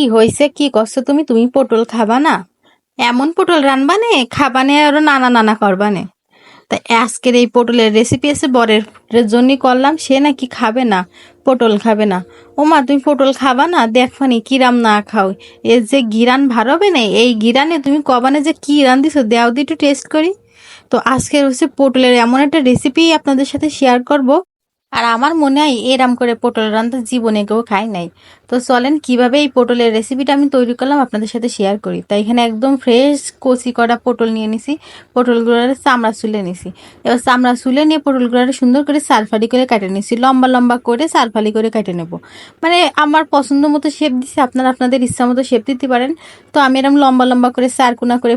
কি হয়েছে? কি করছো তুমি? তুমি পটল খাবা না? এমন পটল রানবানে খাবানে আরো নানা নানা করবানে। তা আজকের এই পটলের রেসিপি আছে বরের জন্য করলাম, সে নাকি খাবে না, পটল খাবে না। ও মা, তুমি পটল খাবা না? দেখবানি কিরাম না খাও, এর যে গিরান ভারবে না, এই গিরানে তুমি কবানে যে কি রান দিছো দেও দি একটু টেস্ট করি। তো আজকের হচ্ছে পটলের এমন একটা রেসিপি আপনাদের সাথে শেয়ার করব। আর আমার মনে হয় এরাম করে পটল রান্না জীবনে কেউ খায় নাই। তো চলেন কিভাবে এই পটলের রেসিপিটা আমি তৈরি করলাম আপনাদের সাথে শেয়ার করি। তাই এখানে একদম ফ্রেশ কচি করা পটল নিয়ে নিছি। পটলগুলোর চামড়া চুলে নিছি। এবার চামড়া চুলে নিয়ে পটলগুলো সুন্দর করে সালফালি করে কেটে নিছি, লম্বা লম্বা করে সালফালি করে কেটে নেব। মানে আমার পছন্দ মতো শেপ দিছি, আপনারা আপনাদের ইচ্ছা মতো শেপ দিতে পারেন। তো আমি এরকম লম্বা লম্বা করে চারকোনা করে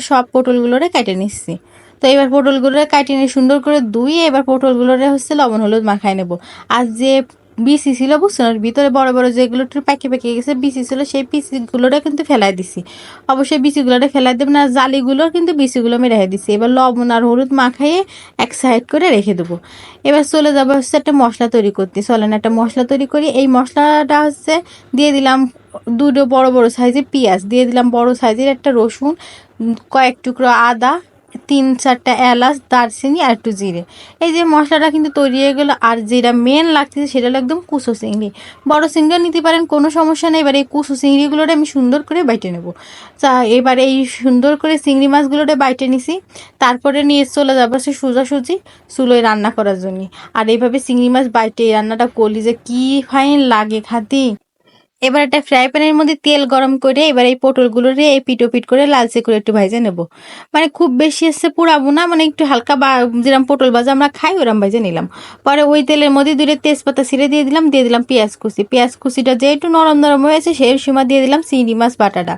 সব পটলগুলোরে কেটে নিচ্ছি। তো এবার পটলগুলো কাটিয়ে নিয়ে সুন্দর করে ধুয়ে এবার পটলগুলোরে হচ্ছে লবণ হলুদ মাখায় নেব। আর যে বিচি ছিল বুঝছেন, ওর ভিতরে বড় বড় যেগুলো একটু পাকে পেকে গেছে বিচি ছিল, সেই বিচিগুলোটা কিন্তু ফেলাই দিছি। অবশ্যই বিচিগুলোটা ফেলাই দেবেন, আর জালিগুলোর কিন্তু বিচিগুলো আমি রেখে দিছি। এবার লবণ আর হলুদ মাখাইয়ে এক সাইড করে রেখে দেবো। এবার চলে যাবো হচ্ছে একটা মশলা তৈরি করতে। চলেন একটা মশলা তৈরি করি। এই মশলাটা হচ্ছে দিয়ে দিলাম দুটো বড় বড় সাইজের পেঁয়াজ, দিয়ে দিলাম বড় সাইজের একটা রসুন, কয়েক টুকরো আদা, 3-4টা এলাচ, দারচিনি আর একটু জিরে। এই যে মশলাটা কিন্তু তৈরি হয়ে গেল। আর যেটা মেন লাগতেছে সেটা হলো একদম কুচো চিংড়ি। বড় চিংড়িও নিতে পারেন, কোনো সমস্যা নেই। এবার এই কুচো চিংড়িগুলোটা আমি সুন্দর করে বাইটে নেব। এবার এই সুন্দর করে চিংড়ি মাছগুলোটা বাইটে নিছি। তারপরে নিয়ে চলে যাবো সে সোজাসুজি চুলোয় রান্না করার জন্য। আর এইভাবে চিংড়ি মাছ বাইটে এই রান্নাটা করলি যে কি ফাইন লাগে খাতে। এবার একটা ফ্রাই প্যানের মধ্যে তেল গরম করে এবার এই পটলগুলোরে এই পিট করে লালচে করে একটু ভাজে নেব। মানে খুব বেশি এসে পুড়াবো না, মানে একটু হালকা বা যেরকম পটল ভাজা আমরা খাই ওরম ভাজে নিলাম। পরে ওই তেলের মধ্যে দুটো তেজপাতা ছিঁড়ে দিয়ে দিলাম পেঁয়াজ কুচিটা যে একটু নরম নরম হয়েছে সেই সময় দিয়ে দিলাম চিংড়ি মাছ বাটাটা।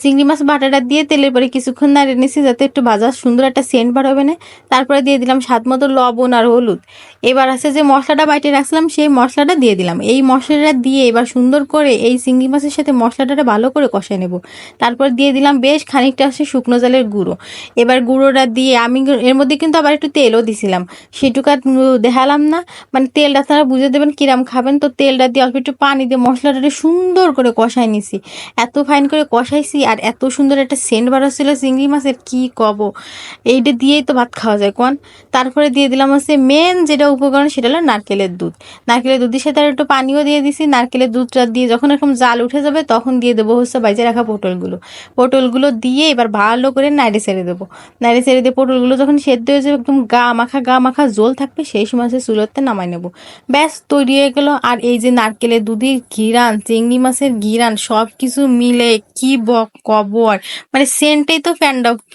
চিংড়ি মাছ বাটাটা দিয়ে তেলের পরে কিছুক্ষণ নাড়িয়ে নিচ্ছি যাতে একটু ভাজা সুন্দর একটা সেন্ট বার হবে না। তারপরে দিয়ে দিলাম স্বাদ মতো লবণ আর হলুদ। এবার আছে যে মশলাটা বাইটে রাখছিলাম সেই মশলাটা দিয়ে দিলাম। এই মশলাটা দিয়ে এবার সুন্দর করে এই চিংড়ি মাছের সাথে মশলাটা ভালো করে কষাই নেব। তারপর দিয়ে দিলাম বেশ খানিকটা হচ্ছে শুকনো জালের গুঁড়ো। এবার গুঁড়োটা দিয়ে আমি এর মধ্যে কিন্তু আবার একটু তেলও দিছিলাম, সেটুকু আর দেখালাম না। মানে তেলটা আপনারা বুঝে দেবেন কিরাম খাবেন। তো তেলটা দিয়ে অল্প একটু পানি দিয়ে মশলাটা সুন্দর করে কষাই নিছি। এত ফাইন করে কষাইছি আর এত সুন্দর একটা সেন্ট বাড়াচ্ছিল চিংড়ি মাছের, কি কব। এইটা দিয়েই তো ভাত খাওয়া যায় কোন। তারপরে দিয়ে দিলাম হচ্ছে মেন যেটা উপকরণ, সেটা হলো নারকেলের দুধ। নারকেলের দুধের সাথে আর একটু পানিও দিয়ে দিছি। নারকেলের দুধটা দিয়ে যখন এরকম জাল উঠে যাবে তখন দিয়ে দেবো হচ্ছে বাইজে রাখা পটলগুলো দিয়ে এবার ভালো করে নাড়ে ছেড়ে দেবো। নাড়ে ছেড়ে দিয়ে পটলগুলো যখন সেদ্ধ হয়ে যাবে একদম গা মাখা জোল থাকবে, সেই সময় সে চুলোতে নামাই নেবো। ব্যাস তৈরি হয়ে গেল। আর এই যে নারকেলের দুধের ঘিরান, চিংড়ি মাছের ঘিরান, সব কিছু মিলে কি কবর, মানে সেন্টেই তো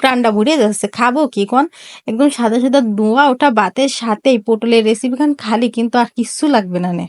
প্রাণটা ভরিয়ে যাচ্ছে। খাবো কি কোন। একদম সাদা সাদা ধোঁয়া ওঠা ভাতের সাথে পটলের রেসিপি খান খালি, কিন্তু আর কিচ্ছু লাগবে না নে।